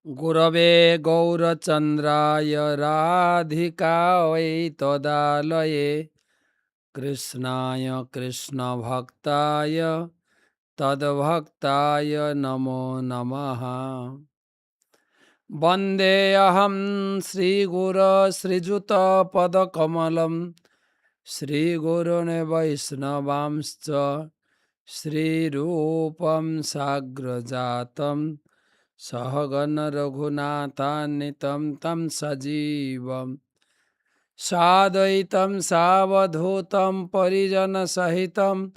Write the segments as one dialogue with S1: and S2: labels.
S1: गुरवे गौरचन्द्राय राधिकायै तदालये कृष्णाय कृष्णभक्ताय तद्भक्ताय नमो नमः। वन्देऽहं श्रीगुरो श्रीयुतपदकमलं श्रीगुरुन् वैष्णवांश्च श्रीरूपं साग्रजातं सहगण रघुनाथान्वितं तं सजीवं साद्वैतं सावधूतं परिजनसहितं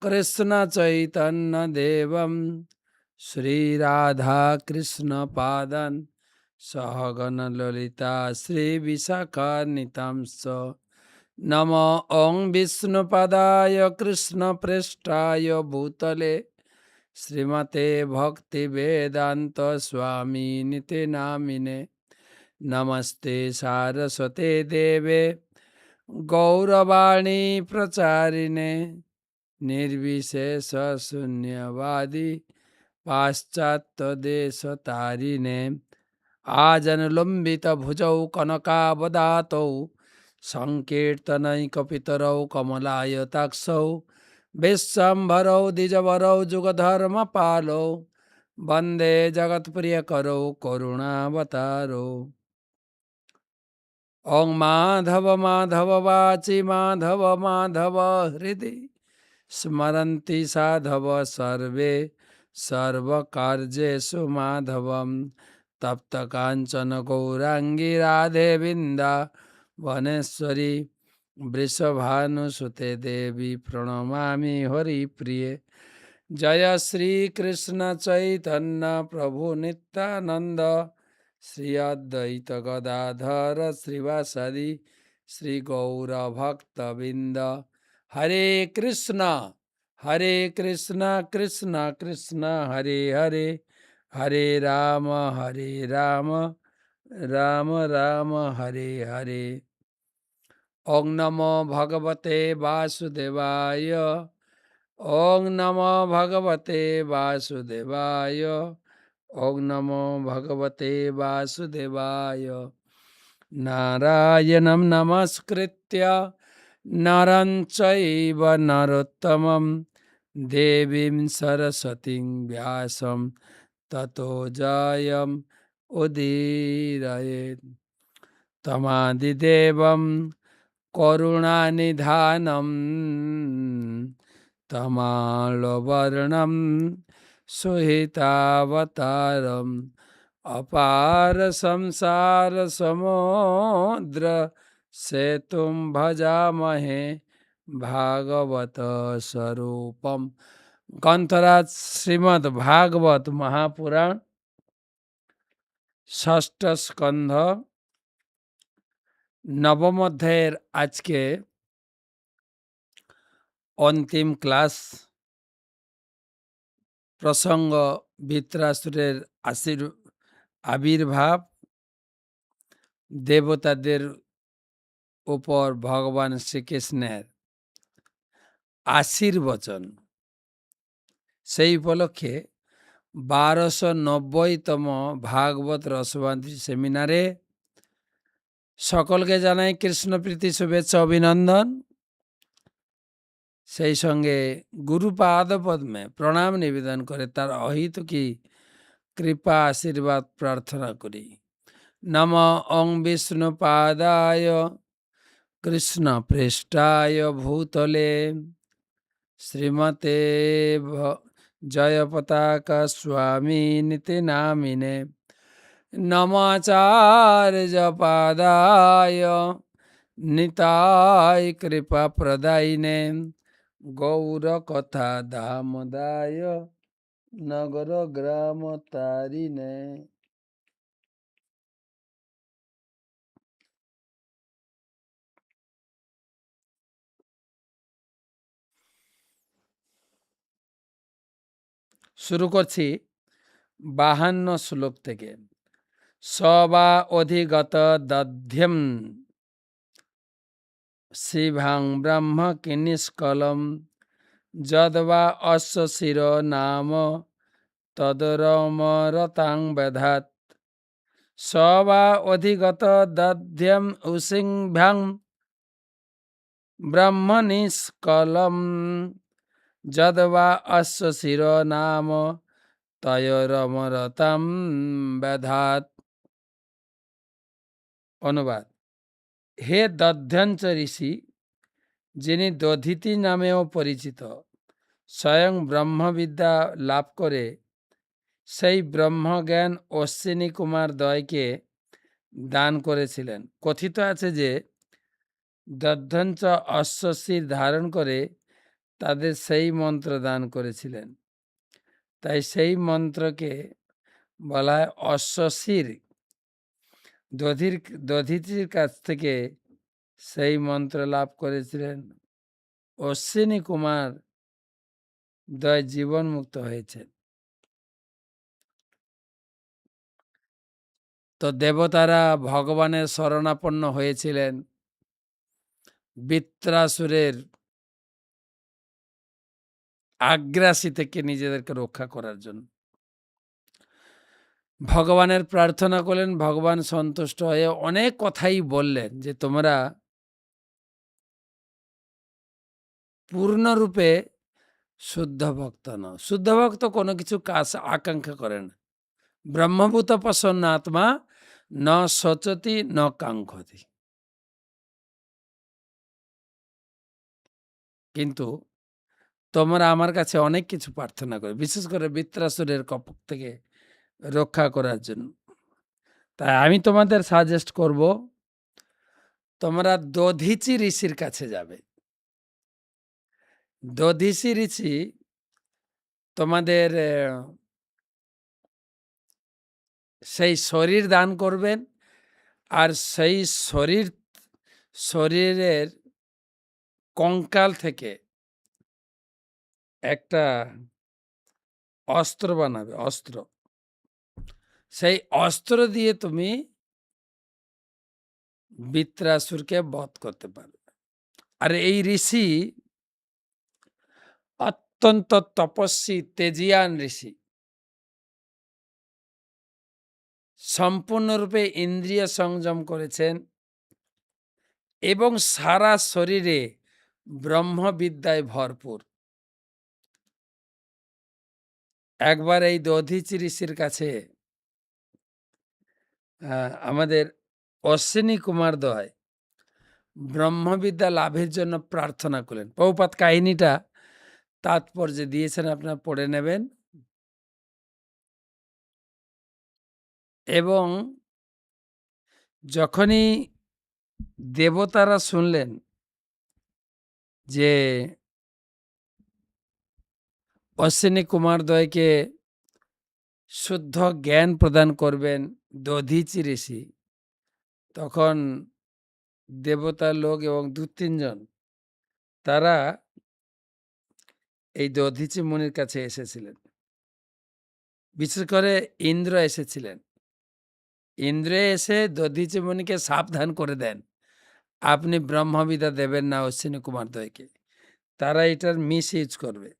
S1: कृष्णचैतन्यदेवं श्रीराधाकृष्णपादान् सहगण ललिता श्रीविशाखान्वितांश्च नमो ॐ विष्णुपदाय कृष्णप्रेष्ठाय भूतले श्रीमते भक्तिवेदांत स्वामिनिते नामिने नमस्ते सारस्वते देवे गौरवाणी प्रचारिणे निर्विशेष शून्यवादी पाश्चात्य देश तारिणे आजनुलंबित भुजौ कनकावदातौ संकीर्तनैकपितरौ कमलायताक्षौ विश्वम्भरौ द्विजवरौ जुगधर्मपालौ वन्दे जगत्प्रियकरौ करुणावतारौ। ॐ माधव माधव वाचि माधव माधव हृदि स्मरन्ति साधव सर्वे सर्वकार्येषु माधवं तप्त काञ्चन गौराङ्गी राधे वृन्दावनेश्वरी वृषभानुसुते देवी प्रणमामि हरिप्रिये। जय श्री कृष्ण चैतन्य प्रभु नित्यानंद श्री अद्वैत गदाधर श्रीवासदि श्री गौरभक्तबिंद। हरे कृष्ण कृष्ण कृष्ण हरे हरे, हरे राम राम राम हरे हरे। ओं नमो भगवते वासुदेवाय, ओं नमो भगवते वासुदेवाय, ओं नमो भगवते वासुदेवाय। नारायणं नमस्कृत्य नरं चैव नरोत्तमं देवीं सरस्वतीं व्यासं ततो जयम् उदीरयेत्। तमादिदेवं करुणानिधानं तमालवर्णं सुहितावतारम् अपार संसार समुद्र सेतुं भजामहे भागवत स्वरूपम। ग्रंथराज श्रीमद् भागवत महापुराण षष्ठ स्कंध नवम अध्याয়ের আজকে অন্তিম ক্লাস। প্রসঙ্গ বৃত্রাসুরের আবির্ভাব, দেবতাদের উপর ভগবান শ্রীকৃষ্ণের আশীর্বচন। সেই উপলক্ষে 1290তম ভাগবত রসবান্তি সেমিনারে সকলকে জানাই কৃষ্ণপ্রীতি শুভেচ্ছা অভিনন্দন। সেই সঙ্গে গুরুপাদ পদ্মে প্রণাম নিবেদন করে তার অহিতুকী কৃপা আশীর্বাদ প্রার্থনা করি। নম ওং বিষ্ণুপাদায় কৃষ্ণ পৃষ্ঠায় ভূতলে শ্রীমতে জয় পতাকা স্বামী নীতি নামিনে নমাচার্য পাদায় নিতাই কৃপা প্রদায়িনে গৌর কথা দামদায় নগর গ্রাম তারিণে। শুরু করছি 52 শ্লোক থেকে। সবা অধিগত দধ্যম শিভাং ব্রহ্ম কিনিষ্কলম যদ্বা অশ্ব শির নাম তদরমরতাং বেধাত স বা অধিগত দধ্যম উসিংভ্যাং ব্রহ্মনিষ্কলম যদ বা অশ্ব শির নাম তয়োরমরতম ব্যাধাত। অনুবাদ: হে দধ্যঞ্চ ঋষি, যিনি দধিতি নামেও পরিচিত, স্বয়ং ব্রহ্মবিদ্যা লাভ করে সেই ব্রহ্মজ্ঞান অশ্বিনী কুমার দ্বয়কে দান করেছিলেন। কথিত আছে যে দধ্যঞ্চ অশ্বশির ধারণ করে তাদের সেই মন্ত্র দান করেছিলেন। তাই সেই মন্ত্রকে বলা হয় অশ্বশির। দধিতির কাছ থেকে সেই মন্ত্র লাভ করেছিলেন অশ্বিনী কুমার দ্বয়, জীবন মুক্ত হয়েছেন। তো দেবতারা ভগবানের শরণাপন্ন হয়েছিলেন বৃত্রাসুরের আগ্রাসী থেকে নিজেদেরকে রক্ষা করার জন্য। ভগবানের প্রার্থনা করলেন, ভগবান সন্তুষ্ট হয়ে অনেক কথাই বললেন যে তোমরা পূর্ণরূপে শুদ্ধ ভক্ত নও। শুদ্ধ ভক্ত কোনো কিছু কাজ আকাঙ্ক্ষা করে না। ব্রহ্মভূত প্রসন্ন আত্মা ন শোচতি ন কাঙ্ক্ষতি। কিন্তু তোমরা আমার কাছে অনেক কিছু প্রার্থনা করে, বিশেষ করে বৃত্রাসুরের কপট থেকে রক্ষা করার জন্য। তাই আমি তোমাদের সাজেস্ট করব, তোমরা দধিচি ঋষির কাছে যাবে। দধিচি ঋষি তোমাদের সেই শরীর দান করবেন, আর সেই শরীরের কঙ্কাল থেকে একটা অস্ত্র বানাবে, অস্ত্র। সেই অস্ত্র দিয়ে তুমি বৃত্রাসুরকে বধ করতে পারবে। আর এই ঋষি অত্যন্ত তপস্বী, তেজিয়ান ঋষি। সম্পূর্ণরূপে ইন্দ্রিয় সংযম করেছেন এবং সারা শরীরে ব্রহ্মবিদ্যায় ভরপুর। একবার এই দধিচি ঋষির কাছে আমাদের অশ্বিনী কুমার দ্বয় ব্রহ্মবিদ্যা লাভের জন্য প্রার্থনা করলেন। প্রভুপাদ কাহিনীটা তাৎপর্য দিয়েছেন, আপনারা পড়ে নেবেন। এবং যখনই দেবতারা শুনলেন যে অশ্বিনী কুমার দ্বয়কে শুদ্ধ জ্ঞান প্রদান করবেন দধিচি ঋষি, তখন দেবতার লোক এবং 2-3 জন তারা এই দধিচি মুনির কাছে এসেছিলেন। বিশেষ করে ইন্দ্র এসেছিলেন। ইন্দ্র এসে দধিচি মুনিকে সাবধান করে দেন, আপনি ব্রহ্মবিদ্যা দেবেন না অশ্বিনী কুমার দ্বয়কে, তারা এটার মিস ইউজ করবে,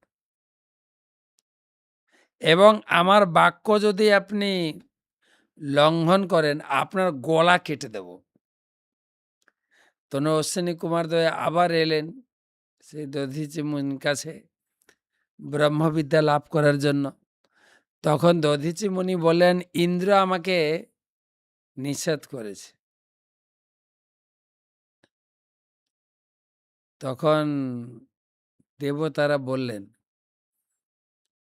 S1: এবং আমার বাক্য যদি আপনি লঙ্ঘন করেন আপনার গলা কেটে দেব। তখন অশ্বিনী কুমার দ্বয় আবার এলেন সেই দধিচি মুনির কাছে ব্রহ্মবিদ্যা লাভ করার জন্য। তখন দধিচি মুনি বললেন, ইন্দ্র আমাকে নিষেধ করেছে। তখন দেবতারা বললেন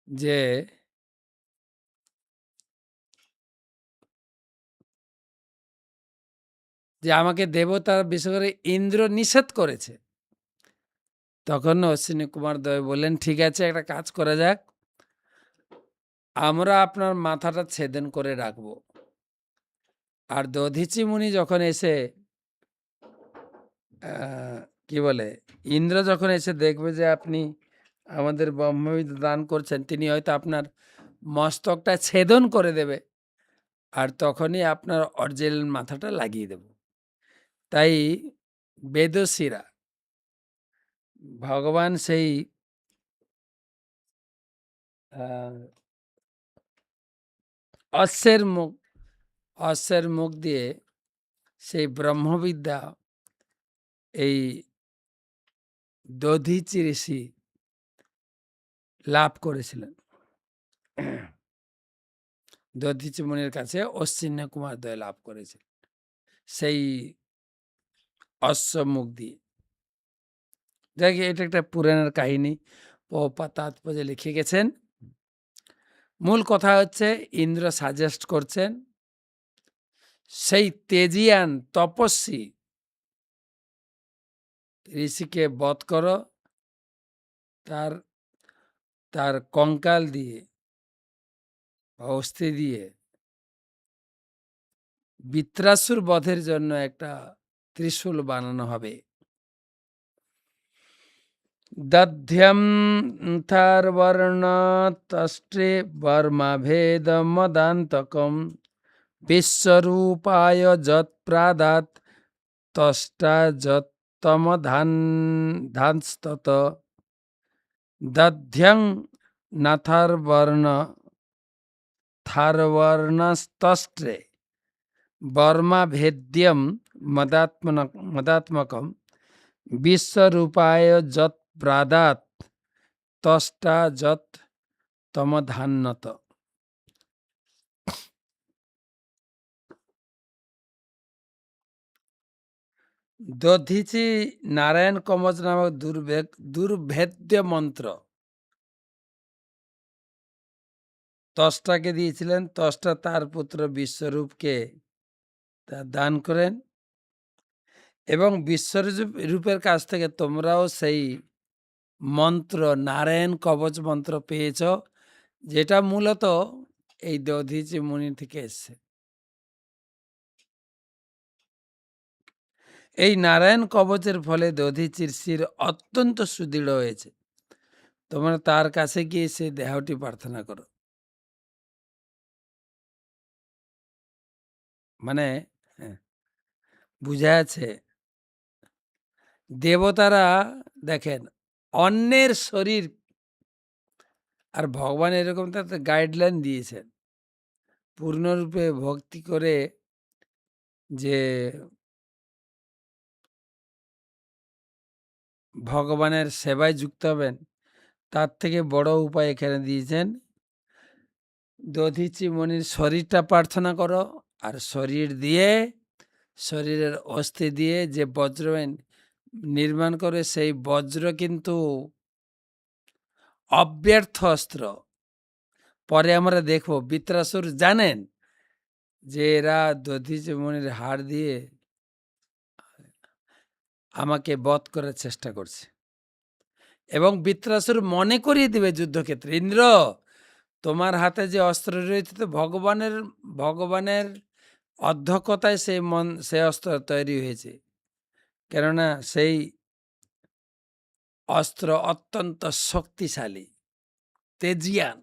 S1: যে আমাকে দেবতা, বিশেষ করে ইন্দ্র নিষেধ করেছে। তখন অশ্বিনী কুমার দ্বয় বললেন, ঠিক আছে, একটা কাজ করা যাক, আমরা আপনার মাথাটা ছেদন করে রাখবো। আর দধিচি মুনি যখন এসে কি বলে, ইন্দ্র যখন এসে দেখবে যে আপনি আমাদের ব্রহ্মবিদ্যা দান করছেন, তিনি হয়তো আপনার মস্তকটা ছেদন করে দেবে, আর তখনই আপনার অরিজিনাল মাথাটা লাগিয়ে দেব। তাই বেদশীরা ভগবান সেই অশ্বের মুখ অশ্বের মুখ দিয়ে সেই ব্রহ্মবিদ্যা এই দধীচি ঋষি লাভ করেছিলেন। দধীচি মুনির কাছে অশ্বিন্য কুমার দ্বয় লাভ করেছিলেন সেই অশ্ব মুখ দিয়ে। যাই হোক, এটা একটা পুরাণের কাহিনী, প্রভুপাদ তাৎপর্যে লিখে গেছেন। মূল কথা হচ্ছে ইন্দ্র সাজেস্ট করছেন সেই তেজিয়ান তপস্বী ঋষিকে বধ করো, তার তার কঙ্কাল দিয়ে অস্থি দিয়ে বৃত্রাসুর বধের জন্য একটা ত্রিশূল বানানো হবে। দধ্যম থার্বর্ণতষ্টে বর্মাভেদমদান্তকম বিশ্বরূপায় যৎপ্রাদাত তষ্টা যত্তমধানস্তত দধ্যং থার্বর্ণস্তষ্টে বর্মাভেদ্যম মদাত্মকম বিশ্বরূপায় যৎ প্রাদাত তষ্টা যৎ তমধান্নত। দধীচি নারায়ণ কবচ নামক দুর্ভেদ্য মন্ত্র ত্বষ্টাকে দিয়েছিলেন। ত্বষ্টা তার পুত্র বিশ্বরূপকে তা দান করেন এবং বিশ্বরূপের কাছ থেকে তোমরাও সেই মন্ত্র নারায়ণ কবচ মন্ত্র পেয়েছ, যেটা মূলত এই দধীচি মুনি থেকে এসছে। এই নারায়ণ কবচের ফলে দধীচির শির অত্যন্ত সুদৃঢ় হয়েছে। তোমরা তার কাছে গিয়ে সেই দেহটি প্রার্থনা করো। মানে বুঝা আছে, দেবতারা দেখেন অন্যের শরীর, আর ভগবান এরকম তাতে গাইডলাইন দিয়েছেন পূর্ণরূপে ভক্তি করে যে ভগবানের সেবায় যুক্ত হবেন, তার থেকে বড় উপায় এখানে দিয়েছেন। দধীচি মুনির শরীরটা প্রার্থনা করো, আর শরীর দিয়ে, শরীরের অস্থি দিয়ে যে বজ্র নির্মাণ করে, সেই বজ্র কিন্তু অব্যর্থ অস্ত্র। পরে আমরা দেখব বৃত্রাসুর জানেন যে এরা দধীচি মুনির হাড় দিয়ে আমাকে বধ করার চেষ্টা করছে, এবং বৃত্রাসুর মনে করিয়ে দিবে যুদ্ধক্ষেত্রে, ইন্দ্র তোমার হাতে যে অস্ত্র রয়েছে তো ভগবানের অধ্যক্ষতায় সে অস্ত্র তৈরি হয়েছে, কেননা সেই অস্ত্র অত্যন্ত শক্তিশালী, তেজিয়ান।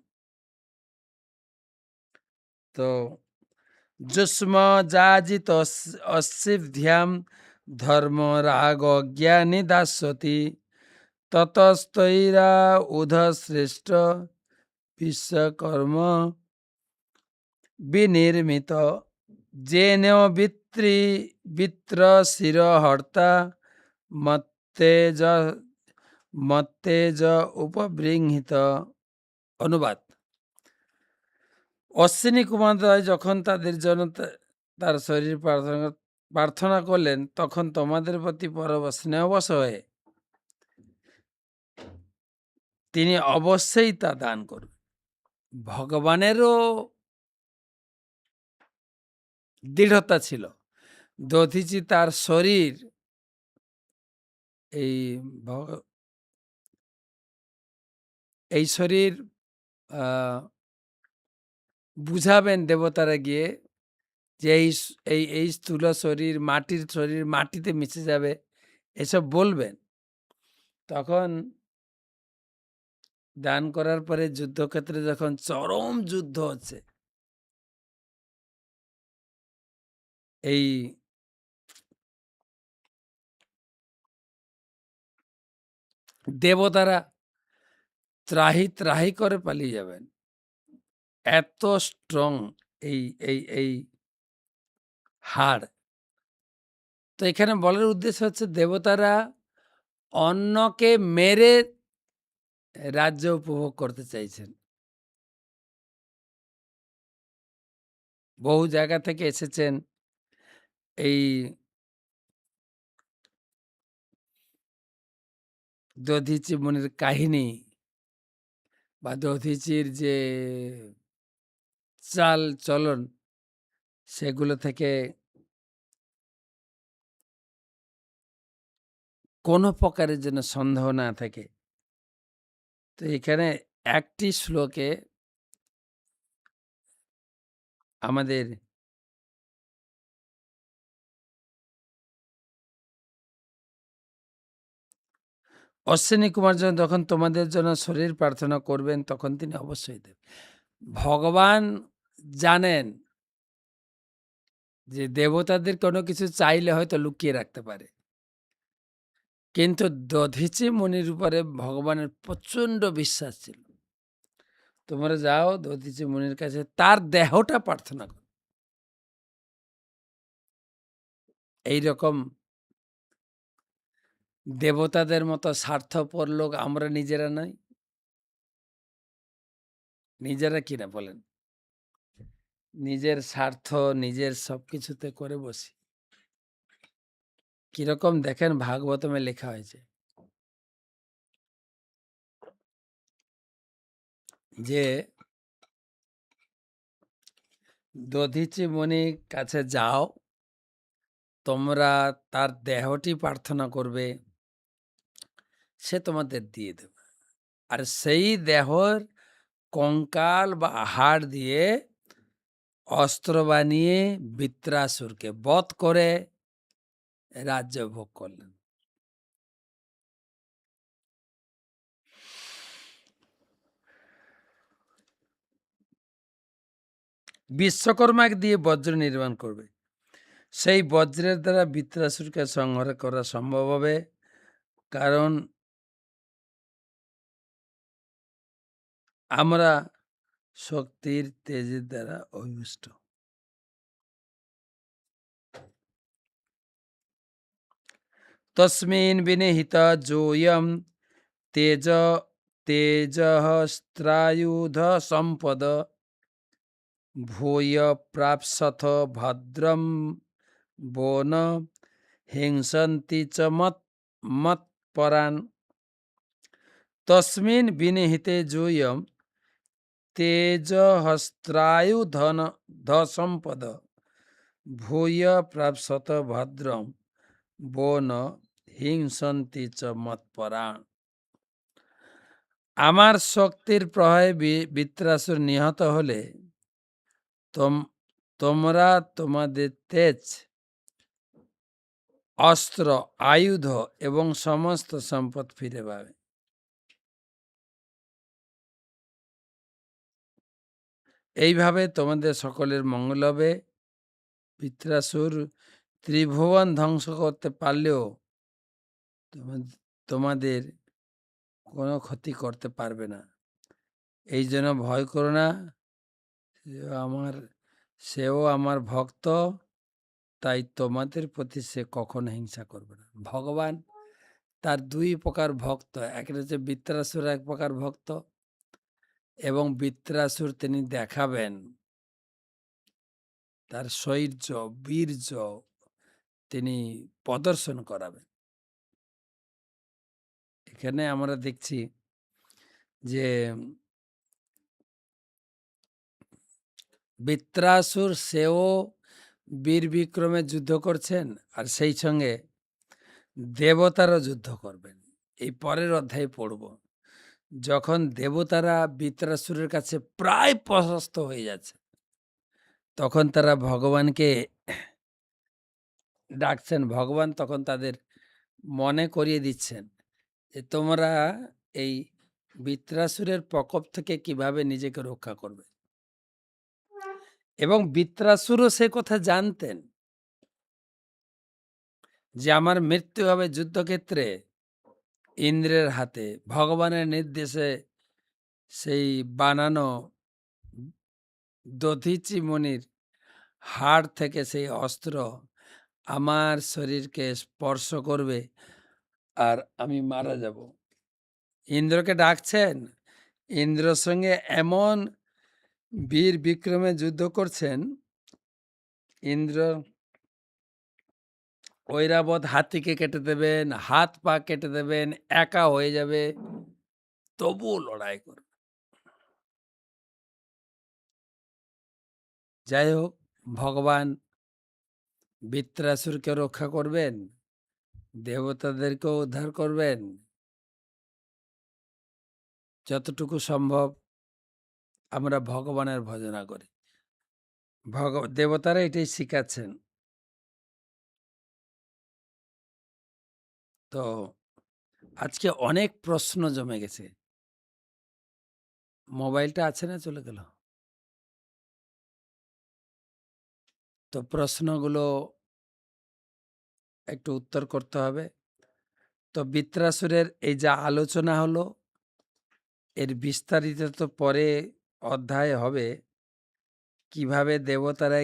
S1: তো যুষ্ম যাজিত অশিভ্যাম ধর্ম রাগ জ্ঞানী দাস্যতি ততস্তৈরা উধ শ্রেষ্ঠ বিশ্বকর্ম বিনির্মিত যেন বিত্র শিরহর্তা মত্তেজ উপবৃংহিত। অনুবাদ: অশ্বিনী কুমারদ্বয় যখন তাদের জন্য তার শরীর প্রার্থনা করলেন, তখন তোমাদের প্রতি পরম স্নেহবশ হয়ে তিনি অবশ্যই তা দান করবেন। ভগবানেরও দৃঢ়তা ছিল। দধীচি তার শরীর এই শরীর বুঝাবেন দেবতারা গিয়ে যে এই স্থূল শরীর মাটির শরীর, মাটিতে মিশে যাবে, এসব বলবেন। তখন দান করার পরে যুদ্ধক্ষেত্রে যখন চরম যুদ্ধ হচ্ছে, এই দেবতারা ত্রাহি ত্রাহি করে পালিয়ে যাবেন, এত স্ট্রং এই এই এই হাড়। তো এখানে বলার উদ্দেশ্য হচ্ছে দেবতারা অন্যকে মেরে রাজ্য উপভোগ করতে চাইছেন। বহু জায়গা থেকে এসেছেন এই দধীচি মুনির কাহিনী বা দধীচির যে চাল চলন সেগুলো থেকে কোনো প্রকারের যেন সন্দেহ না থাকে। তো এখানে একটি শ্লোকে আমাদের অশ্বিনী কুমার যখন তোমাদের জন্য শরীর প্রার্থনা করবেন তখন তিনি অবশ্যই দেবেন। ভগবান জানেন যে দেবতাদের কোনো কিছু চাইলে হয়তো লুকিয়ে রাখতে পারে, কিন্তু দধীচি মুনির উপরে ভগবানের প্রচন্ড বিশ্বাস ছিল। তোমরা যাও দধীচি মুনির কাছে, তার দেহটা প্রার্থনা করো। এইরকম দেবতাদের মতো স্বার্থপর লোক আমরা নিজেরা নই। নিজেরা কিনা বলেন, নিজের স্বার্থ নিজের সবকিছুতে করে বসি। কিরকম দেখেন ভাগবতমে লেখা হয়েছে যে দধীচি মুনির কাছে যাও, তোমরা তার দেহটি প্রার্থনা করবে, সে তোমাদের দিয়ে দেবে। আর সেই দেহর কঙ্কাল বা হাড় দিয়ে অস্ত্র বানিয়ে বৃত্রাসুরকে বধ করে রাজ্য ভোগ করলেন। বিশ্বকর্মা দিয়ে বজ্র নির্মাণ করবে, সেই বজ্রের দ্বারা বৃত্রাসুরকে সংহার করা সম্ভব হবে। কারণ আমরা শক্তির তেজের দ্বারা অভিষ্ট। তস্মিন বিনিহিত যোয়ম তেজ তেজস্ত্রায়ুধ সম্পদ ভূয় প্রাপ্সথ ভদ্রম বন হিংসন্তি চ মৎপরান। তস্মিন বিনিহিতে যোয়ম তেজহস্ত্রায়ুধন সম্পদ ভূয় প্রাপ্সত ভদ্রম বন হিংসন্তি চ মৎপরাণ। আমার শক্তির প্রভাবে বৃত্রাসুর নিহত হলে তোমরা তোমাদের তেজ, অস্ত্র, আয়ুধ এবং সমস্ত সম্পদ ফিরে পাবে। এইভাবে তোমাদের সকলের মঙ্গল হবে। বৃত্রাসুর ত্রিভুবন ধ্বংস করতে পারলেও তোমাদের কোনো ক্ষতি করতে পারবে না। এই জন্য ভয় করো না, সেও আমার ভক্ত, তাই তোমাদের প্রতি সে কখনো হিংসা করবে না। ভগবান তার দুই প্রকার ভক্ত, একটা হচ্ছে বৃত্রাসুর এক প্রকার ভক্ত, এবং বৃত্রাসুর তিনি দেখাবেন তার শৌর্য বীর্য তিনি প্রদর্শন করাবেন। এখানে আমরা দেখছি যে বৃত্রাসুর সেও বীর বিক্রমে যুদ্ধ করছেন, আর সেই সঙ্গে দেবতারও যুদ্ধ করবেন। এই পরের অধ্যায়ে পড়ব, যখন দেবতারা বৃত্রাসুরের কাছে প্রায় পরাস্ত হয়ে যাচ্ছে, তখন তারা ভগবানকে ডাকছেন। ভগবান তখন তাদের মনে করিয়ে দিচ্ছেন যে তোমরা এই বৃত্রাসুরের প্রকোপ থেকে কিভাবে নিজেকে রক্ষা করবে। এবং বৃত্রাসুরও সে কথা জানতেন যে আমার মৃত্যু হবে যুদ্ধক্ষেত্রে ইন্দ্রের হাতে। ভগবানের নির্দেশে সেই বানানো দধীচি মুনির হাড় থেকে সেই অস্ত্র আমার শরীরকে স্পর্শ করবে আর আমি মারা যাব। ইন্দ্রকে ডাকছেন, ইন্দ্রর সঙ্গে এমন বীর বিক্রমে যুদ্ধ করছেন, ইন্দ্র ঐরাবত হাতিকে কেটে দেবেন, হাত পা কেটে দেবেন, একা হয়ে যাবে, তবুও লড়াই করবে। যাই হোক, ভগবান বৃত্রাসুরকে রক্ষা করবেন, দেবতাদেরকেও উদ্ধার করবেন। যতটুকু সম্ভব আমরা ভগবানের ভজনা করি। দেবতারা এটাই শিখাচ্ছেন। তো আজকে অনেক প্রশ্ন জমে গেছে। মোবাইলটা আছে না চলে গেল? তো প্রশ্নগুলো একটু উত্তর করতে হবে। তো বৃত্রাসুরের এই যা আলোচনা হলো, এর বিস্তারিত তো পরে অধ্যায় হবে। কিভাবে দেবতারা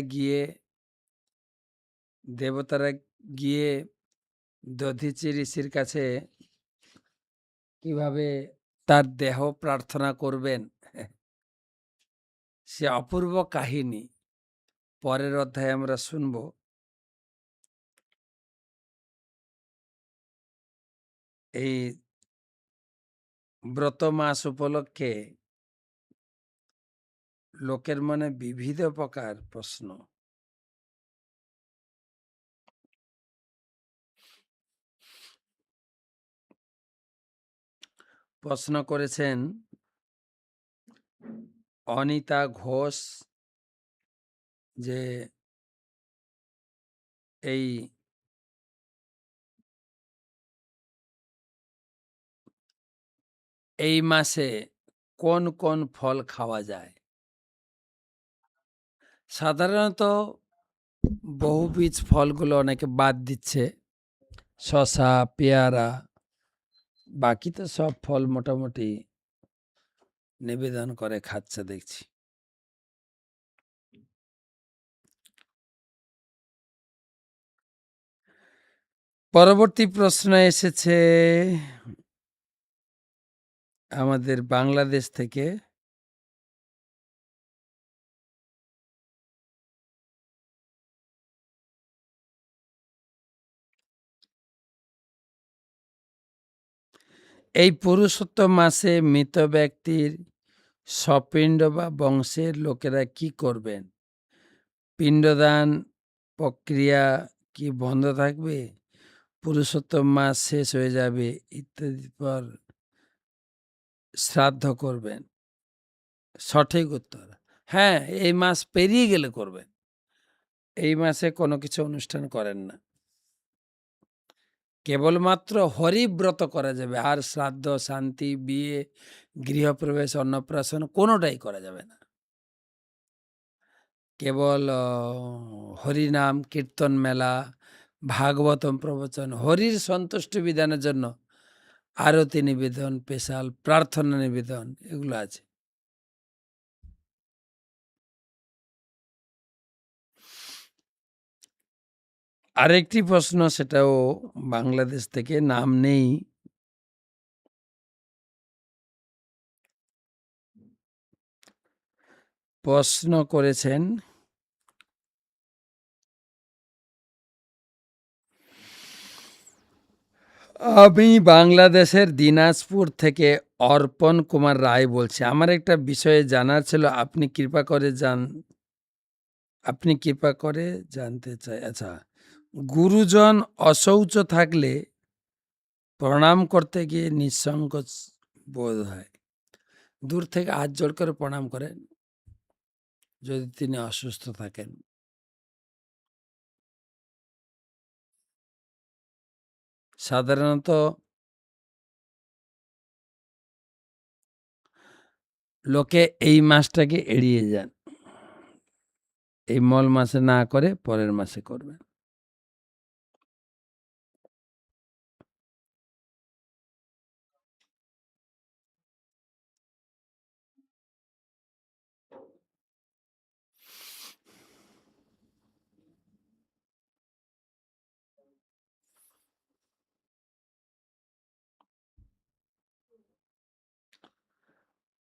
S1: গিয়ে দধিচি ঋষির কাছে কিভাবে তার দেহ প্রার্থনা করবেন, সে অপূর্ব কাহিনী পরের অধ্যায়ে আমরা শুনব। এই ব্রত মাস উপলক্ষে লোকের মনে বিবিধ প্রকার প্রশ্ন। প্রশ্ন করেছেন অনিতা ঘোষ, যে এই এই মাসে কোন কোন ফল খাওয়া যায়? সাধারণত বহুবীজ ফলগুলো অনেকে বাদ দিচ্ছে, শসা, পেয়ারা, বাকি তো সব ফল মোটামুটি নিবেদন করে খাচ্ছে দেখছি। পরবর্তী প্রশ্ন এসেছে আমাদের বাংলাদেশ থেকে। এই পুরুষোত্তম মাসে মৃত ব্যক্তির স্বপিণ্ড বা বংশের লোকেরা কি করবেন? পিণ্ডদান প্রক্রিয়া কি বন্ধ থাকবে? পুরুষোত্তম মাস শেষ হয়ে যাবে ইত্যাদি পর শ্রাদ্ধ করবেন? সঠিক উত্তর হ্যাঁ, এই মাস পেরিয়ে গেলে করবেন। এই মাসে কোনো কিছু অনুষ্ঠান করেন না, কেবলমাত্র হরিব্রত করা যাবে। আর শ্রাদ্ধ, শান্তি, বিয়ে, গৃহপ্রবেশ, অন্নপ্রাশন কোনোটাই করা যাবে না। কেবল হরিনাম কীর্তন মেলা, ভাগবতম প্রবচন, হরির সন্তুষ্টি বিধানের জন্য আরতি নিবেদন, স্পেশাল প্রার্থনা নিবেদন, এগুলো আছে। আরেকটি প্রশ্ন, সেটাও বাংলাদেশ থেকে, নাম নেই। প্রশ্ন করেছেন আমি বাংলাদেশের দিনাজপুর থেকে অর্পণ কুমার রায় বলছি। আমার একটা বিষয়ে জানার ছিল, আপনি কৃপা করে জানতে চাই। আচ্ছা, গুরুজন অশৌচ থাকলে প্রণাম করতে গিয়ে নিঃসংকোচ বোধ হয়, দূর থেকে হাত জোড় করে প্রণাম করেন যদি তিনি অসুস্থ থাকেন। সাধারণত লোকে এই মাসটাকে এড়িয়ে যান, এই মল মাসে না করে পরের মাসে করবেন।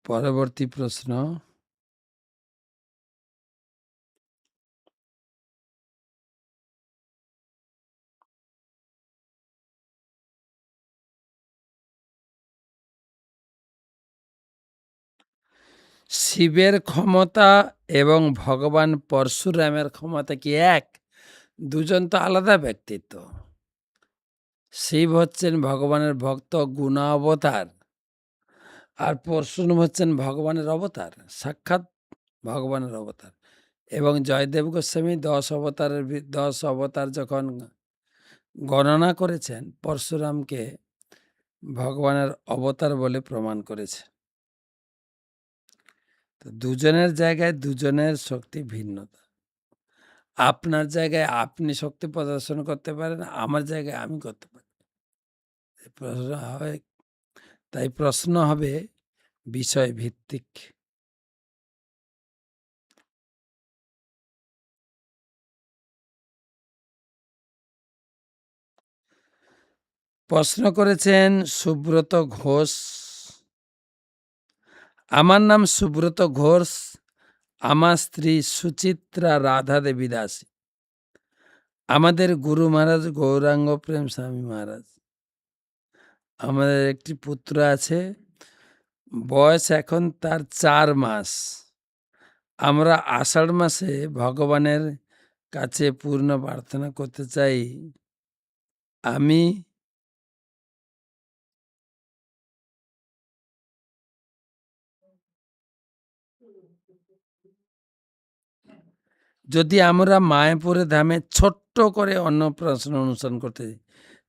S1: পরবর্তী প্রশ্ন, শিবের ক্ষমতা এবং ভগবান পরশুরামের ক্ষমতা কি এক? দুজন তো আলাদা ব্যক্তিত্ব। শিব হচ্ছেন ভগবানের ভক্ত গুণাবতার, আর পরশুরাম হচ্ছেন ভগবানের অবতার, সাক্ষাৎ ভগবানের অবতার। এবং জয়দেব গোস্বামী 10 অবতার যখন গণনা করেছেন, পরশুরামকে ভগবানের অবতার বলে প্রমাণ করেছে। তো দুজনের জায়গায় দুজনের শক্তি ভিন্নতা। আপনার জায়গায় আপনি শক্তি প্রদর্শন করতে পারেন, আমার জায়গায় আমি করতে পারি। তাই প্রশ্ন হবে বিষয় ভিত্তিক। প্রশ্ন করেছেন সুব্রত ঘোষ। আমার নাম সুব্রত ঘোষ, আমার স্ত্রী সুচিত্রা রাধা দেবী দাসী। আমাদের গুরু মহারাজ গৌরাঙ্গ প্রেম স্বামী মহারাজ। আমাদের একটি পুত্র আছে, বয়স এখন তার 4 মাস। আমরা আষাঢ় মাসে ভগবানের কাছে পূর্ণ প্রার্থনা করতে চাই। আমি যদি আমরা মায়াপুরে ধামে ছোট্ট করে অন্নপ্রাশন অনুষ্ঠান করতে যাই,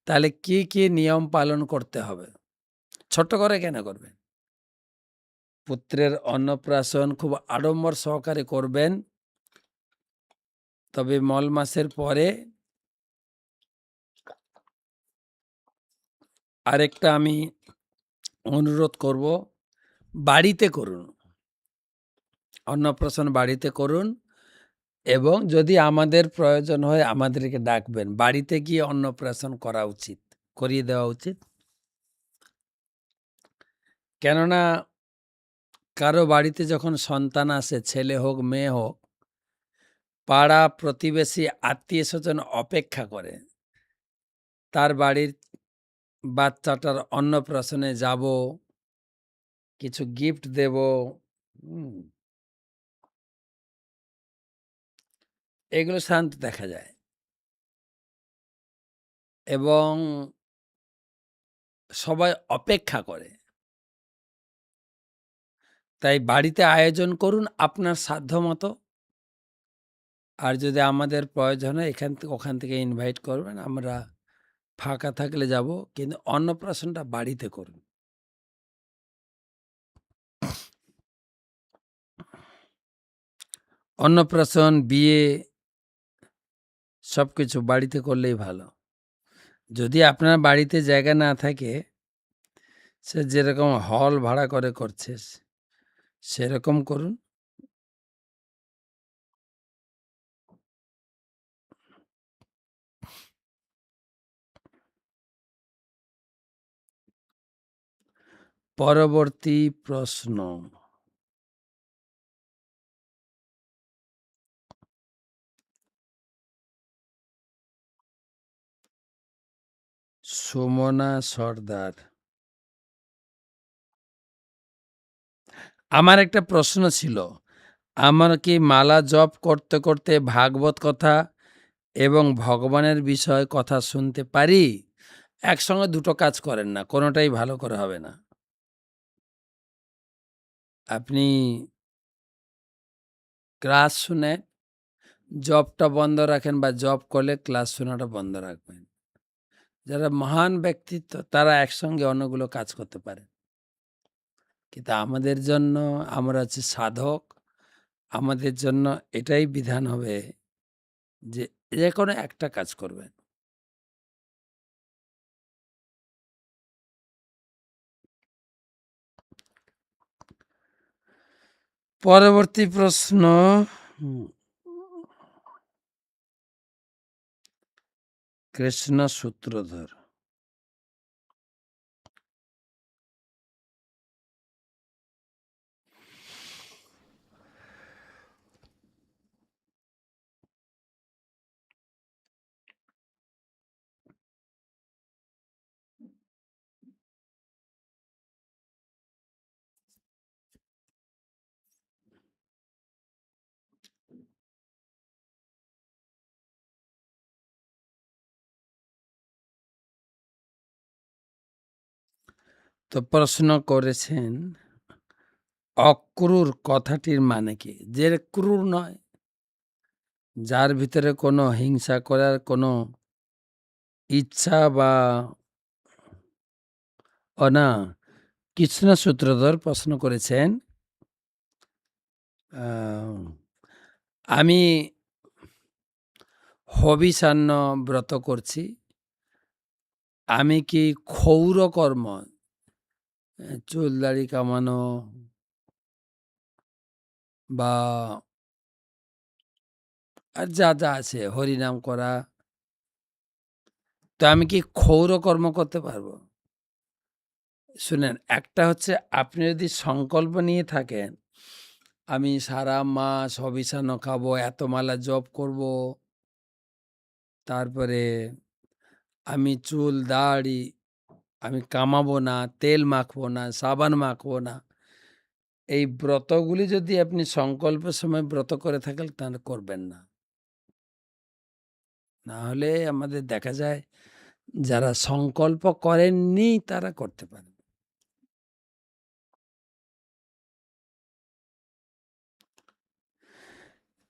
S1: তাহলে কি কি নিয়ম পালন করতে হবে? ছোট্ট করে কেন করবেন? পুত্রের অন্নপ্রাশন খুব আড়ম্বর সহকারে করবেন, তবে মল মাসের পরে। আরেকটা আমি অনুরোধ করব, বাড়িতে করুন, অন্নপ্রাশন বাড়িতে করুন। এবং যদি আমাদের প্রয়োজন হয় আমাদেরকে ডাকবেন, বাড়িতে গিয়ে অন্নপ্রাশন করা উচিত, করিয়ে দেওয়া উচিত। কেননা কারো বাড়িতে যখন সন্তান আসে, ছেলে হোক মেয়ে হোক, পাড়া প্রতিবেশী আত্মীয় স্বজন অপেক্ষা করে তার বাড়ির বাচ্চাটার অন্নপ্রাশনে যাব, কিছু গিফট দেব। এগুলো সাধারণত দেখা যায় এবং সবাই অপেক্ষা করে। তাই বাড়িতে আয়োজন করুন আপনার সাধ্যমতো। আর যদি আমাদের প্রয়োজন হয় ওখান থেকে ইনভাইট করবেন, আমরা ফাঁকা থাকলে যাব, কিন্তু অন্নপ্রাশনটা বাড়িতে করুন। অন্নপ্রাশন, বিয়ে সবকিছু বাড়িতে করলেই ভালো। যদি আপনার বাড়িতে জায়গা না থাকে, সে যেরকম হল ভাড়া করে করছে সেরকম করুন। পরবর্তী প্রশ্ন, সুমনা সর্দার। আমার একটা প্রশ্ন ছিল, আমার কি মালা জপ করতে করতে ভাগবত কথা এবং ভগবানের বিষয় কথা শুনতে পারি? একসঙ্গে দুটো কাজ করেন না, কোনোটাই ভালো করে হবে না। আপনি ক্লাস শুনে জবটা বন্ধ রাখেন, বা জব করলে ক্লাস শোনাটা বন্ধ রাখবেন। যারা মহান ব্যক্তিত্ব তারা একসঙ্গে অন্যগুলো কাজ করতে পারে, কিন্তু আমাদের জন্য, আমরা হচ্ছে সাধক, আমাদের জন্য এটাই বিধান হবে যে যে কোনো একটা কাজ করবেন। পরবর্তী প্রশ্ন, কৃষ্ণ সূত্রধর। তো প্রশ্ন করেছেন, অক্রূর কথাটির মানে কি? যে ক্রূর নয়, যার ভিতরে কোনো হিংসা করার কোনো ইচ্ছা বা না। কৃষ্ণ সূত্রধর প্রশ্ন করেছেন, আহ, আমি হবিষান্ন ব্রত করছি, আমি কি ক্ষৌর কর্ম, চুল দাড়ি কামানো বা আর যা যা আছে, হরিনাম করা, তো আমি কি ক্ষৌর কর্ম করতে পারবো? শুনেন, একটা হচ্ছে আপনি যদি সংকল্প নিয়ে থাকেন, আমি সারা মাস হবিষান্ন খাবো, এত মালা জপ করব, তারপরে আমি চুল দাড়ি আমি কামাবো না, তেল মাখবো না, সাবান মাখবো না, এই ব্রতগুলি যদি আপনি সংকল্পের সময় ব্রত করে থাকেন তাহলে করবেন না। না হলে আমাদের দেখা যায় যারা সংকল্প করেননি তারা করতে পারে।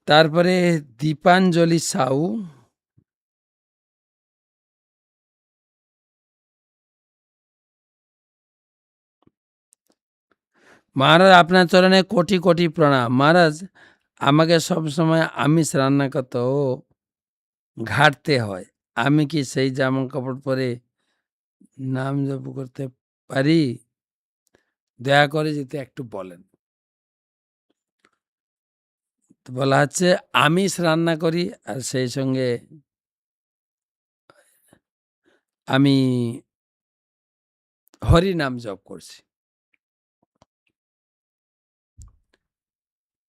S1: তারপরে দীপাঞ্জলি সাউ, মহারাজ আপনার চরণে কোটি কোটি প্রণাম। মহারাজ, আমাকে সবসময় আমিষ রান্না করতে ও ঘাটতে হয়, আমি কি সেই জামা কাপড় পরে নাম জপ করতে পারি? দয়া করে যদি একটু বলেন। তো বলা হচ্ছে আমিষ রান্না করি আর সেই সঙ্গে আমি হরি নাম জপ করছি,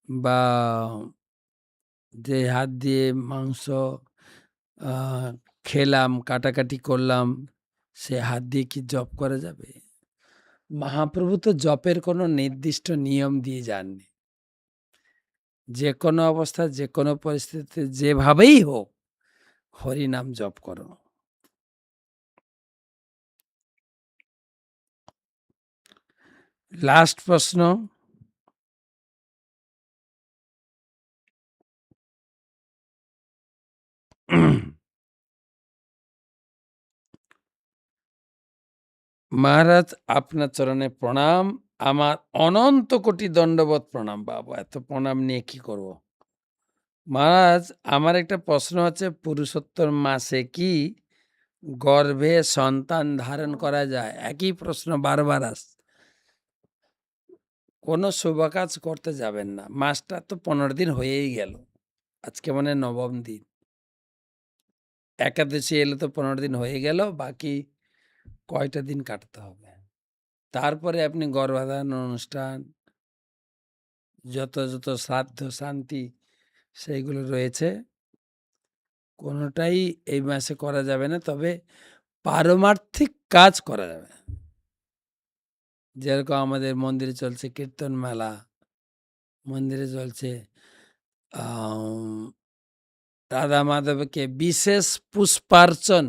S1: বা যে হাত দিয়ে মাংস খেলাম, কাটাকাটি করলাম, সে হাত দিয়ে কি জপ করা যাবে? মহাপ্রভু তো জপের কোনো নির্দিষ্ট নিয়ম দিয়ে যাননি। যে কোনো অবস্থা, যে কোনো পরিস্থিতিতে যেভাবেই হোক হরি নাম জপ করো। লাস্ট প্রশ্ন, মহারাজ আপনার চরণে প্রণাম, আমার অনন্ত কোটি দণ্ডবত প্রণাম। বাবা, এত প্রণাম নিয়ে কি করব? মহারাজ, আমার একটা প্রশ্ন আছে, পুরুষোত্তম মাসে কি গর্ভে সন্তান ধারণ করা যায়? একই প্রশ্ন বারবার আসছে। কোনো শুভ কাজ করতে যাবেন না, মাসটা তো 15 দিন হয়েই গেল, আজকে মানে নবম দিন, একাদশী এলে তো 15 দিন হয়ে গেল, বাকি কয়টা দিন কাটতে হবে? তারপরে আপনি গর্ভাধান অনুষ্ঠান, যত যত শ্রাদ্ধ শান্তি সেইগুলো রয়েছে, কোনোটাই এই মাসে করা যাবে না। তবে পারমার্থিক কাজ করা যাবে, যেরকম আমাদের মন্দিরে চলছে কীর্তন মেলা, মন্দিরে চলছে রাধা মাধবকে বিশেষ পুষ্পার্চন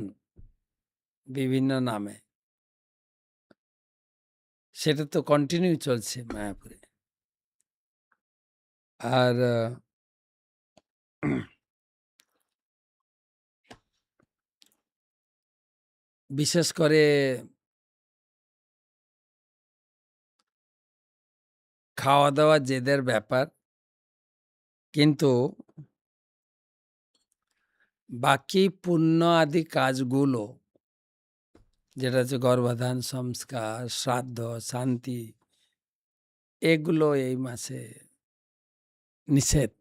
S1: বিভিন্ন নামে, সেটা তো কন্টিনিউ চলছে মায়াপুরে। আর বিশেষ করে খাওয়া দাওয়া জেদের ব্যাপার, কিন্তু বাকি পুণ্য আদি কাজগুলো, যেটা হচ্ছে গর্ভাধান, সংস্কার, শ্রাদ্ধ, শান্তি, এগুলো এই মাসে নিষেধ।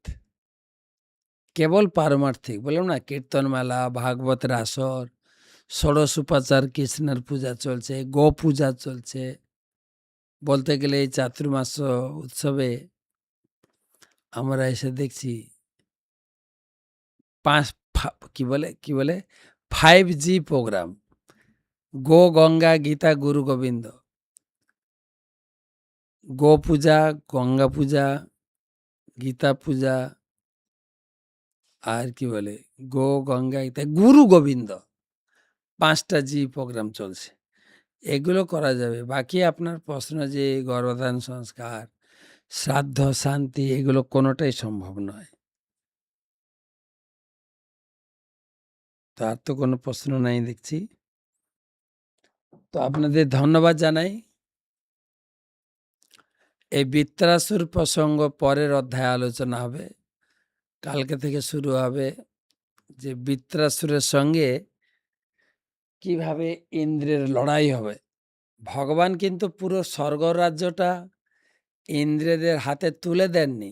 S1: কেবল পারমার্থিক, বললাম না, কীর্তন মেলা, ভাগবতের আসর, ষোড়শ উপাচার, কৃষ্ণের পূজা চলছে, গো পূজা চলছে। বলতে গেলে এই চাতুর্মাস উৎসবে আমরা এসে দেখছি কি বলে 5G প্রোগ্রাম, গো গঙ্গা গীতা গুরু গোবিন্দ, গো পূজা, গঙ্গা পূজা, গীতা পূজা, আর কি বলে গো গঙ্গা গীতা গুরু গোবিন্দ, 5টা জি প্রোগ্রাম চলছে। এগুলো করা যাবে। বাকি আপনার প্রশ্ন যে গর্ভধারণ সংস্কার, শ্রাদ্ধ, শান্তি এগুলো কোনোটাই সম্ভব নয়। তো আর তো কোনো প্রশ্ন নাই দেখছি। তো আপনাদের ধন্যবাদ জানাই। এই বৃত্রাসুর প্রসঙ্গ পরের অধ্যায়ে আলোচনা হবে। কালকে থেকে শুরু হবে যে বৃত্রাসুরের সঙ্গে কিভাবে ইন্দ্রের লড়াই হবে। ভগবান কিন্তু পুরো স্বর্গরাজ্যটা ইন্দ্রেদের হাতে তুলে দেননি,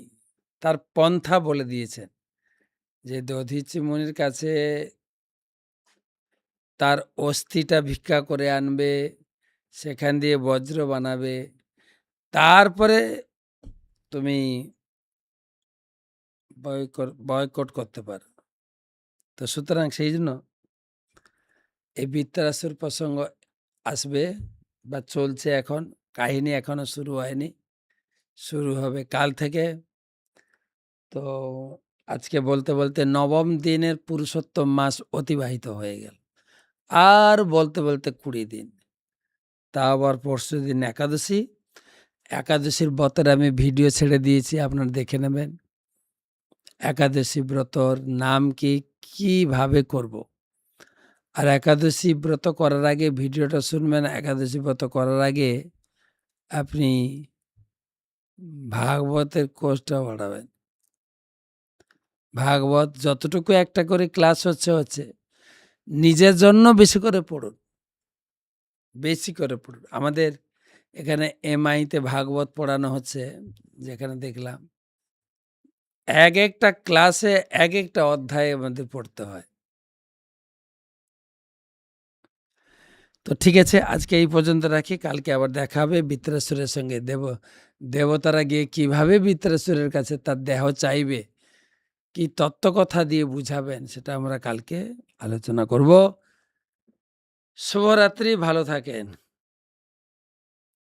S1: তার পন্থা বলে দিয়েছেন যে দধীচি মুনির কাছে তার অস্থিটা ভিক্ষা করে আনবে, সেখান দিয়ে বজ্র বানাবে, তারপরে তুমি বয়কট করতে পারো। তো সুতরাং সেই জন্য এই বৃত্রাসুর প্রসঙ্গ আসবে বা চলছে এখন, কাহিনী এখনো শুরু হয়নি, শুরু হবে কাল থেকে। তো আজকে বলতে বলতে নবম দিনের পুরুষোত্তম মাস অতিবাহিত হয়ে গেল, আর বলতে বলতে 20 দিন। তা আবার পরশু দিন একাদশী। একাদশীর ব্রতের আমি ভিডিও ছেড়ে দিয়েছি, আপনারা দেখে নেবেন। একাদশী ব্রতর নাম কি, কিভাবে করব। আর একাদশী ব্রত করার আগে ভিডিওটা শুনবেন। একাদশী ব্রত করার আগে আপনি ভাগবতের কোর্সটা বাড়াবেন। ভাগবত যতটুকু একটা করে ক্লাস হচ্ছে নিজের জন্য বেশি করে পড়ুন, বেশি করে পড়ুন। আমাদের এখানে এমআইতে ভাগবত পড়ানো হচ্ছে, যেখানে দেখলাম এক একটা ক্লাসে এক একটা অধ্যায় আমাদের পড়তে হয়। তো ঠিক আছে, আজকে এই পর্যন্ত রাখি। কালকে আবার দেখা হবে বৃত্রাসুরের সঙ্গে। দেবতারা গিয়ে কিভাবে বৃত্রাসুরের কাছে তার দেহ চাইবে, কি তত্ত্বকথা দিয়ে বুঝাবেন, সেটা আমরা কালকে আলোচনা করব। শুভরাত্রি, ভালো থাকেন।